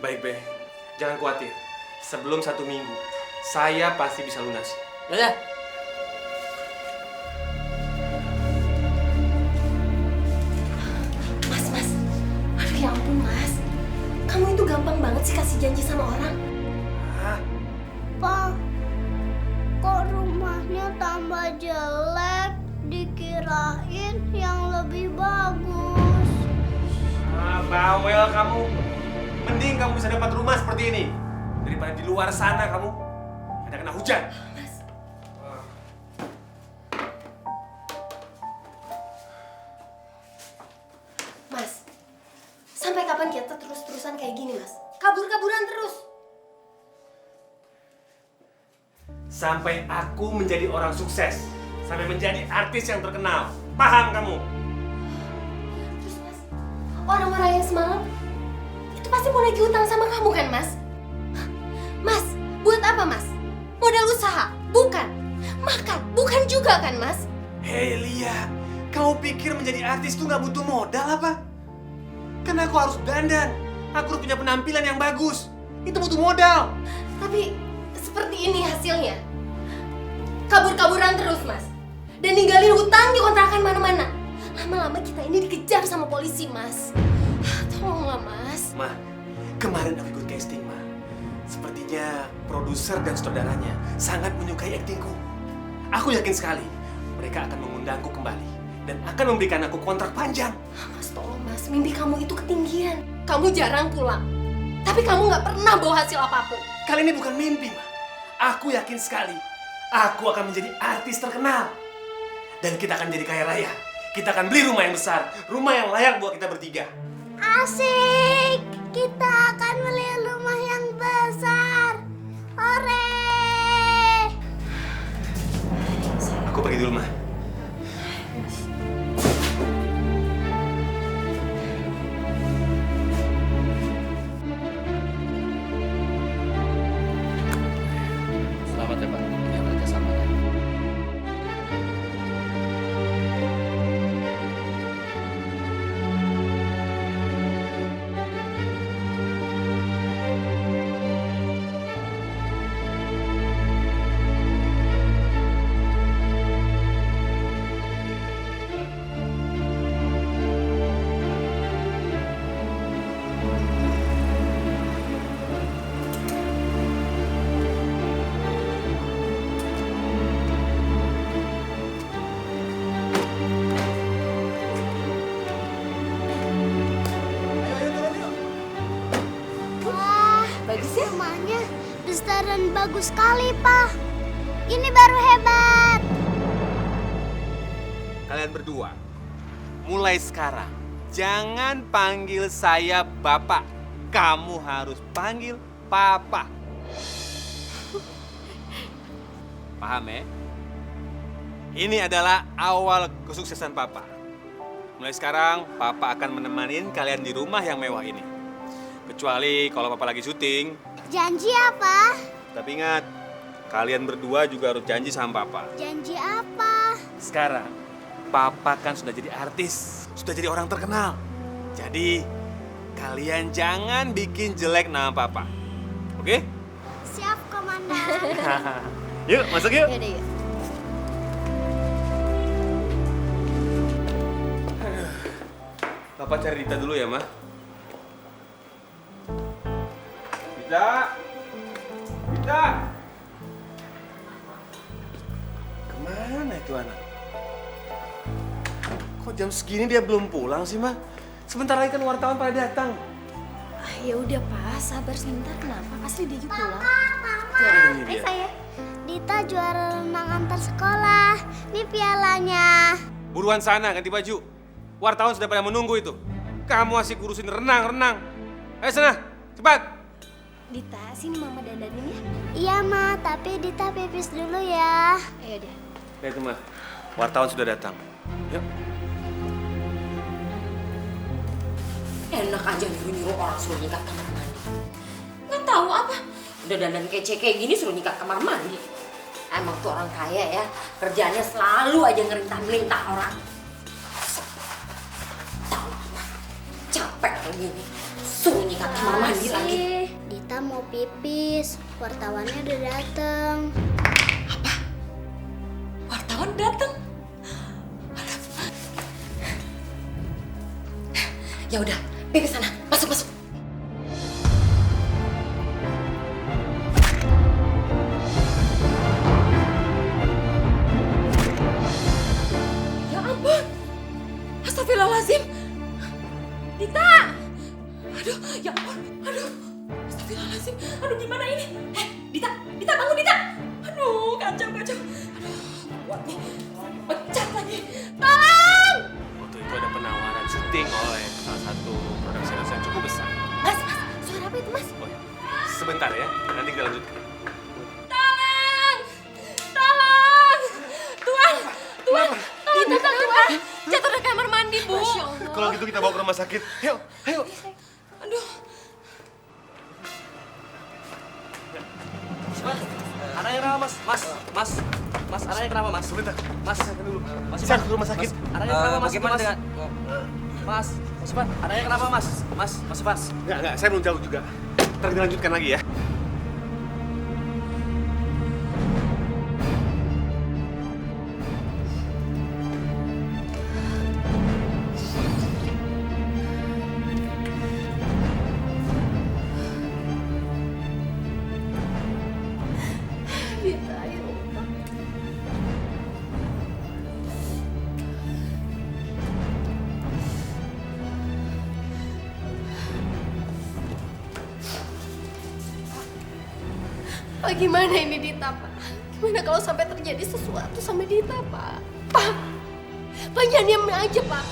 Baik, Be. Jangan khawatir. Sebelum 1 minggu, saya pasti bisa lunasi. Ya. Mas. Aduh ya ampun, Mas. Kamu itu gampang banget sih kasih janji sama orang. Hah? Pak, kok rumahnya tambah jelek? Dikirain yang lebih bagus. Bawel kamu. Mending kamu bisa dapat rumah seperti ini daripada di luar sana kamu ada kena hujan. Mas, sampai kapan kita terus-terusan kayak gini, Mas? Kabur-kaburan terus. Sampai aku menjadi orang sukses, sampai menjadi artis yang terkenal. Paham kamu? Terus, Mas, orang-orang yang semalam itu pasti mau nagih utang sama kamu kan, Mas? Mas, buat apa, Mas? Modal usaha? Bukan. Makan? Bukan juga kan, Mas? Hei Lia, kamu pikir menjadi artis tuh nggak butuh modal apa? Kan aku harus dandan, aku harus punya penampilan yang bagus. Itu butuh modal. Tapi seperti ini hasilnya. Kabur-kaburan terus, Mas. Dan ninggalin hutang di kontrakan mana-mana. Lama-lama kita ini dikejar sama polisi, Mas. Tolonglah, Mas. Ma, kemarin aku ikut casting, Ma. Sepertinya produser dan saudaranya sangat menyukai aktingku. Aku yakin sekali mereka akan mengundangku kembali dan akan memberikan aku kontrak panjang. Mas, tolong, Mas. Mimpi kamu itu ketinggian. Kamu jarang pulang. Tapi kamu nggak pernah bawa hasil apapun. Kali ini bukan mimpi, Ma. Aku yakin sekali aku akan menjadi artis terkenal. Dan kita akan jadi kaya raya. Kita akan beli rumah yang besar, rumah yang layak buat kita bertiga. Asik, kita akan beli rumah yang besar. Hore! Aku pergi dulu, Ma. Selamat ya, Pak. Ya, kerjasama ya. Wah, Bagus ya? rumahnya besar dan bagus sekali, Pak. Ini baru hebat. Kalian berdua, mulai sekarang jangan panggil saya Bapak. Kamu harus panggil Papa. Paham ya? Ini adalah awal kesuksesan Papa. Mulai sekarang, Papa akan menemani kalian di rumah yang mewah ini. Kecuali kalau Papa lagi syuting. Janji apa? Tapi ingat, kalian berdua juga harus janji sama Papa. Janji apa? Sekarang, Papa kan sudah jadi artis, sudah jadi orang terkenal. Jadi, kalian jangan bikin jelek nama Papa. Oke? Siap, Komandan. Yuk, masuk yuk. Yaudah, yuk. Papa cari Dita dulu ya, Ma. Dita! Dita! Kemana itu anak? Kok jam segini dia belum pulang sih, Ma? Sebentar lagi kan wartawan pada datang. Ya udah, Pak. Sabar sebentar. Kenapa? Pasti dia juga pulang. Ini dia. Saya. Dita juara renang antar sekolah. Ini pialanya. Buruan sana, ganti baju. Wartawan sudah pada menunggu itu. Kamu masih ngurusin renang. Ayo sana, cepat. Dita, sini Mama dandanin ya. Iya, Ma, tapi Dita pipis dulu ya. Ayo deh. Lihat tuh, Ma. Wartawan sudah datang. Yuk. Enak aja nyuruh orang suruh nyikat kamar mandi. Nggak tahu apa. Udah dandan kece kayak gini suruh nyikat kamar mandi. Emang tuh orang kaya ya, kerjanya selalu aja ngerintah-merintah orang. Tahu apa? Capek kayak gini. Suruh nyikat kamar mandi lagi. Dita mau pipis, wartawannya udah dateng. Wartawan datang. Ya udah, pergi sana. Masuk, masuk. Ya ampun. Astagfirullahaladzim. Dita. Aduh, ya ampun. Aduh. Astagfirullahaladzim. Aduh, gimana ini? Dita, Dita bangun Dita. Aduh, kacau, kacau. Aduh, kuat nih. Pecah lagi. Tolong! Waktu itu ada penawaran syuting oleh salah satu produksi yang cukup besar. Mas, suara apa itu mas? Oh, ya. Sebentar ya, nanti kita lanjutkan. Tolong! Tolong! Tuan! Tuan! Dita, Tuan! Jatuh dari kamar mandi, Bu. Kalau gitu kita bawa ke rumah sakit. Ayo, ayo. Aduh. Anaknya kenapa mas? Mas, anaknya kenapa mas? Sebentar. Mas, dulu. Mas Saya ke rumah sakit. Anaknya kenapa mas? Bagaimana Mas? dengan... Mas Ivan, anaknya kenapa mas? Mas Ivan. Enggak, saya belum jauh juga. Ntar kita lanjutkan lagi ya. Dita, ya Allah. Pak, gimana ini Dita, Pak? Gimana kalau sampai terjadi sesuatu sama Dita, Pak? Pak jangan diam aja, Pak.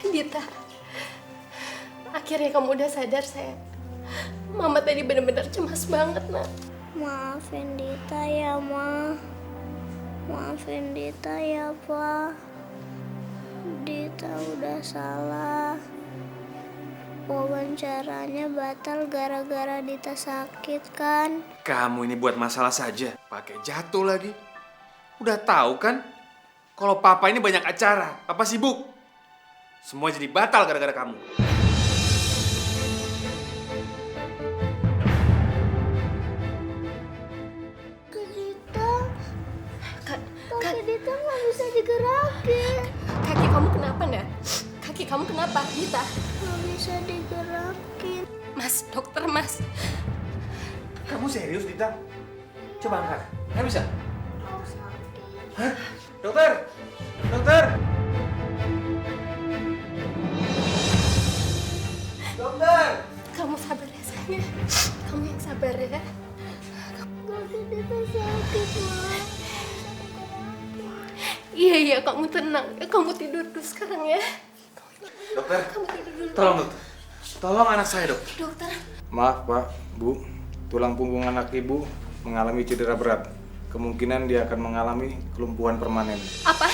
Dita, akhirnya kamu udah sadar, sayang. Mama tadi benar-benar cemas banget, nak. Maafin Dita ya, Ma. Maafin Dita ya, Pa. Dita udah salah. Wawancaranya batal gara-gara Dita sakit kan? Kamu ini buat masalah saja. Pakai jatuh lagi. Udah tahu kan? Kalau papa ini banyak acara. Papa sibuk. Semua jadi batal gara-gara kamu. Kaki Dita nggak bisa digerakin. Kaki kamu kenapa, nak? Kaki kamu kenapa, Dita? Nggak bisa digerakin. Mas, dokter, Mas. Kamu serius, Dita? Coba angkat. Nggak bisa? Oh, sakit. Hah? Dokter! Dokter! Dokter! Kamu sabar ya, sayang. Kamu yang sabar ya. Kaki Dita sakit, Ma. Iya, kamu tenang. Kamu tidur dulu sekarang ya. Dokter, Kamu tidur dulu. tolong dokter. Tolong anak saya, dok. Dokter. Maaf Pak, Bu, tulang punggung anak Ibu mengalami cedera berat. Kemungkinan dia akan mengalami kelumpuhan permanen. Apa?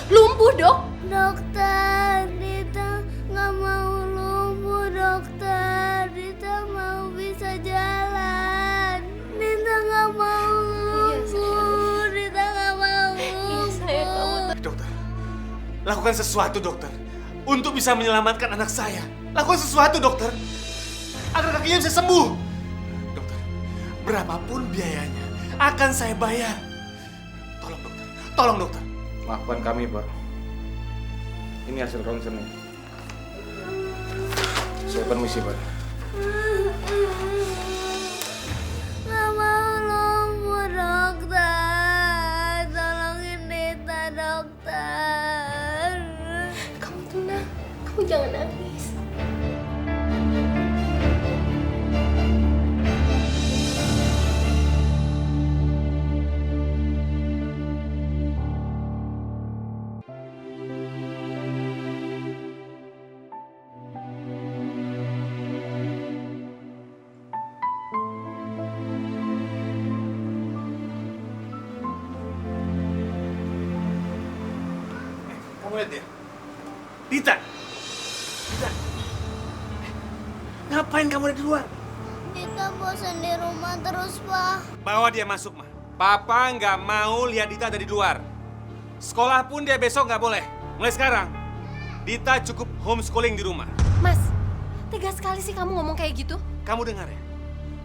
Lumpuh, Dok? Dokter, Dita nggak mau lumpuh, dokter. Dita mau bisa jalan. Dita nggak mau lumpuh. Dita nggak mau Sayang, kamu lumpuh. Dokter, lakukan sesuatu, dokter. Untuk bisa menyelamatkan anak saya. Lakukan sesuatu, dokter. Agar kakinya bisa sembuh. Dokter, berapapun biayanya akan saya bayar. Tolong, dokter. Tolong, dokter. Maafkan kami Pak. Ini hasil ronsennya. Saya permisi Pak. Nggak mau lumpuh, dokter. Tolongin Dita, dokter. Kamu tenang. Kamu Kamu jangan nangis. Kamu lihat ya? Dita! Dita! Ngapain kamu ada di luar? Dita bosan di rumah terus, Pak. Bawa dia masuk, Ma. Papa nggak mau lihat Dita ada di luar. Sekolah pun dia besok nggak boleh. Mulai sekarang, Dita cukup homeschooling di rumah. Mas, tega sekali sih kamu ngomong kayak gitu. Kamu dengar ya?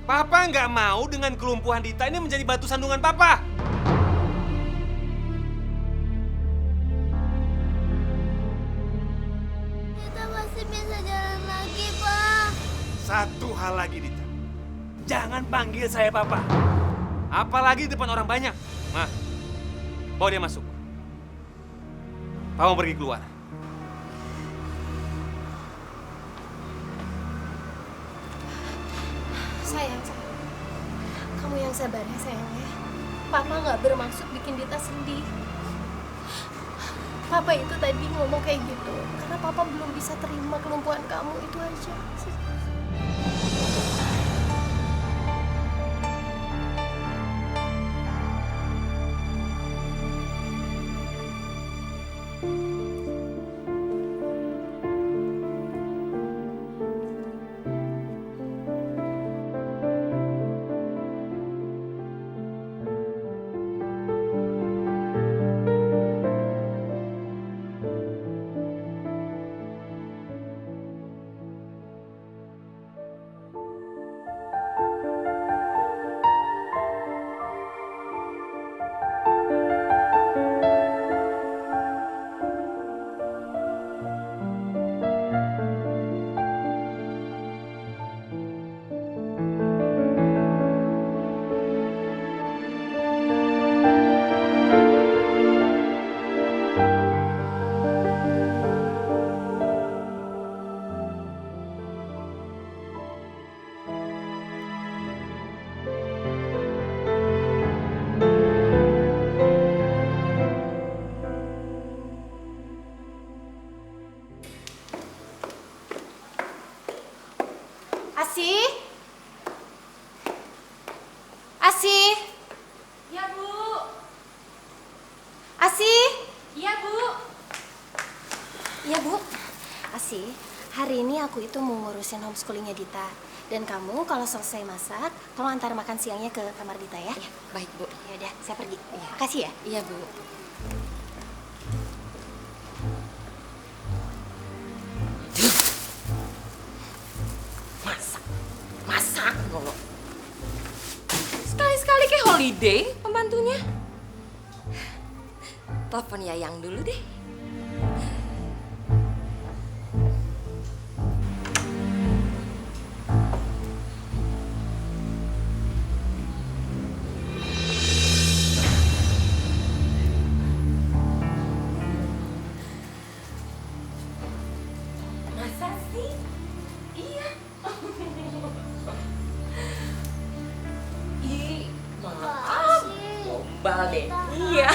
Papa nggak mau dengan kelumpuhan Dita ini menjadi batu sandungan Papa. Dita pasti bisa jalan lagi, Pak. Satu hal lagi, Dita. Jangan panggil saya Papa. Apalagi di depan orang banyak. Ma, bawa dia masuk. Papa mau pergi keluar. Sayang, kamu yang sabar ya sayang ya. Papa nggak bermaksud bikin Dita sedih. Papa itu tadi ngomong kayak gitu karena Papa belum bisa terima kelumpuhan kamu, itu aja. Asih? Asih? Iya, Bu. Asih? Iya, Bu. Iya, Bu. Asih, hari ini aku itu mau ngurusin homeschoolingnya Dita. Dan kamu kalau selesai masak, tolong antar makan siangnya ke kamar Dita ya. Ya, baik, Bu. Ya udah, saya pergi. Makasih ya. Iya, Bu. Masak mulu. Sekali-sekali kayak holiday pembantunya. Telepon Yayang dulu deh. Masa sih? Iya. Ih, maaf. Gombal deh. Iya.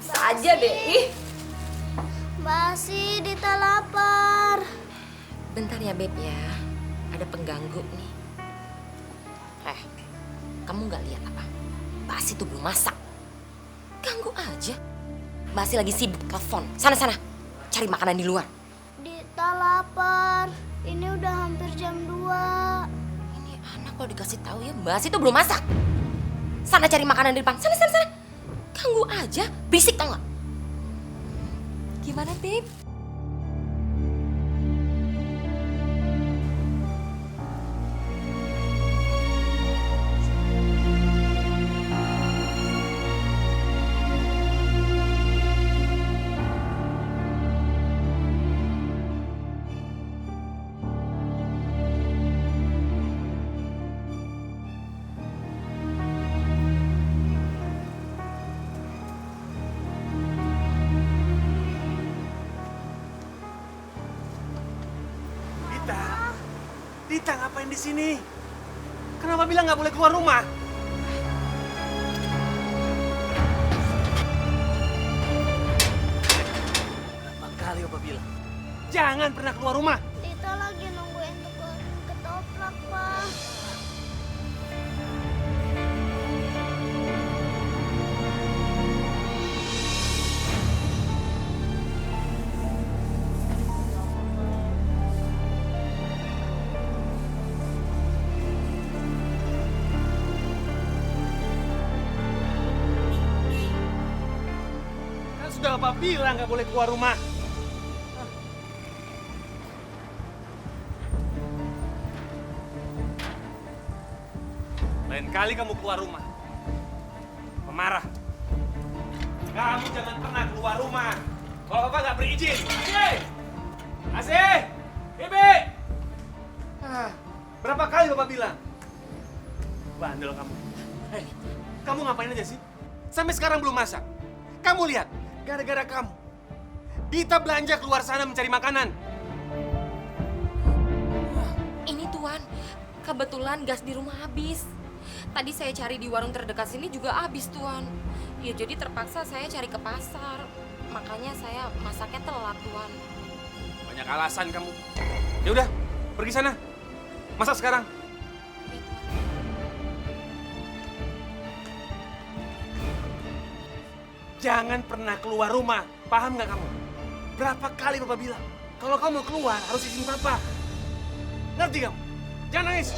Saja deh. Ih. Basi, Dita lapar. Bentar ya, Beb ya. Ada pengganggu nih. Kamu nggak lihat apa? Basi tuh belum masak. Ganggu aja. Basi lagi sibuk telepon. Sana-sana. Cari makanan di luar. Dita lapar. Ini udah hampir jam 2. Ini anak kalau dikasih tahu ya, Basi tuh belum masak. Sana cari makanan di depan. Sana. Ganggu aja. Berisik tau nggak? Gimana, Beb? Dita ngapain di sini? Kenapa bilang nggak boleh keluar rumah? Berapa kali Bapak bilang? Jangan pernah keluar rumah. Dita lagi nungguin tukang ketoprak, Pak. Kan sudah Bapak bilang nggak boleh keluar rumah. Lain kali kamu keluar rumah, memarah. Kamu jangan pernah keluar rumah kalau Bapak nggak berizin. Asih! Asih! Bibi! Berapa kali Bapak bilang? Bandel kamu. Hei, kamu ngapain aja sih? Sampai sekarang belum masak. Kamu lihat, gara-gara kamu. Dita belanja keluar sana mencari makanan. Ini Tuan, kebetulan gas di rumah habis. Tadi saya cari di warung terdekat sini juga habis Tuan. Ya jadi terpaksa saya cari ke pasar. Makanya saya masaknya telat Tuan. Banyak alasan kamu. Ya udah, pergi sana. Masak sekarang. Ya, Tuan. Jangan pernah keluar rumah. Paham nggak kamu? Berapa kali Bapak bilang? Kalau kamu keluar harus izin Papa. Ngerti kamu? Jangan nangis.